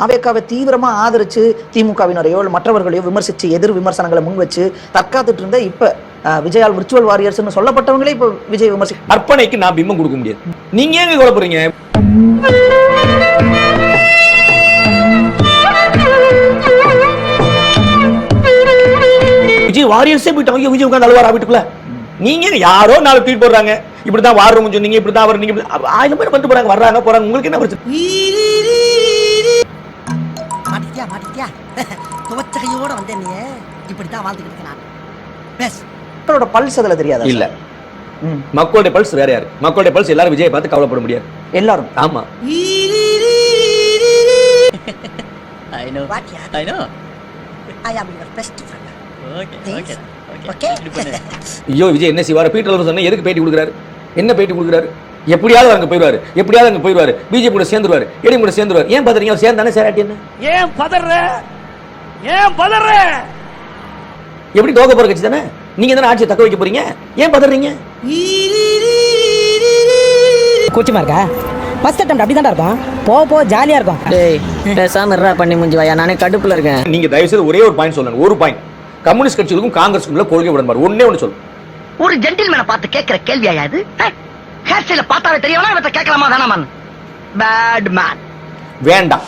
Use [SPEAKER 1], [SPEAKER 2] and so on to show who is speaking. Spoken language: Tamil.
[SPEAKER 1] அவேக்காவை தீவிரமா ஆதரிச்சு திமுகவினரையோ மற்றவர்களையோ விமர்சிச்சு எதிர் விமர்சனங்களை முன் வச்சு தற்காத்துட்டு இருந்த இப்ப விஜயால் விர்ச்சுவல் வாரியர்ஸ் சொல்லப்பட்டவங்களே இப்ப விஜய் விமர்சி
[SPEAKER 2] அர்ப்பணைக்கு நான் பிம்பம் கொடுக்க முடியாது. நீங்க ஏங்க குழப்பறீங்க? விஜய் வாரியர்ஸே போயிட்டாங்க, விஜய் உட்கார்ந்து அழுவாரா வீட்டுக்குள்ள? நீங்க யாரோ 4 ட்வீட் போடுறாங்க, இப்படிதான் வாரம் சொன்னீங்க, இப்படிதான் அவர் நீங்க 1000 பேர் பண்ணிட்டு போறாங்க, வர்றாங்க போறாங்க, உங்களுக்கு என்ன பிரச்சனை?
[SPEAKER 3] மாட்டிக்கிட்டியா துவச்சகையோட வந்தேன், நீ இப்படித்தான் வாழ்ந்துக்கிட்டு இருக்க. நான் பேஸ்
[SPEAKER 1] மக்களோட பல்ஸ் அதுல தெரியாது
[SPEAKER 2] இல்ல. மக்களுடைய பல்ஸ் வேற யாரு? மக்களுடைய பல்ஸ் எல்லாரும் விஜயை பார்த்து கவலைப்பட முடியாது எல்லாரும். ஆமா,
[SPEAKER 3] I know what I know. I am your best friend. Okay.
[SPEAKER 2] ஐயோ விஜய் என்ன செய்வாரு? பீட்டர் சொன்ன எதுக்கு பேட்டி கொடுக்குறாரு? என்ன பேட்டி கொடுக்குறாரு? எப்படியாவது அங்க போயிடுவாரு, எப்படியாவது அங்க போயிடுவாரு, பிஜேபி கூட சேர்ந்துருவாரு, எடி கூட சேர்ந்துருவாரு. ஏன் பதறீங்க? அவர் சேர்ந்தானே சேராட்டி என்ன? ஏன் பதற? எப்படி தோக்க போற கட்சி தானே நீங்க தானே ஆட்சியை தக்க வைக்க போறீங்க, ஏன் பதறீங்க?
[SPEAKER 4] கூச்சமா இருக்கா? ஃபர்ஸ்ட் அட்டெம்ப்ட் அப்படிதான் இருக்கும், போ ஜாலியா இருக்கும்.
[SPEAKER 5] டேய் பேசாம இருடா பண்ணி முடிஞ்சு வாயா, நானே கடுப்புல இருக்கேன்.
[SPEAKER 2] நீங்க தயவு செய்து ஒரே ஒரு பாயிண்ட் சொல்லுங்க, ஒரு பாயிண்ட். கம்யூனிஸ்ட் கட்சிகளுக்கும் காங்கிரஸுக்கும் கொள்கை உடன்பாடு ஒண்ணு சொல்லு.
[SPEAKER 3] ஒரு ஜென்டில்மேனை பார்த்து கேட்கிற கேள்வியா இது? ஹேர் ஸ்டைல பார்த்தாலே தெரியவனா இவத்தை கேட்கலாமா வேணாமா? Bad man.
[SPEAKER 2] வேண்டாம்.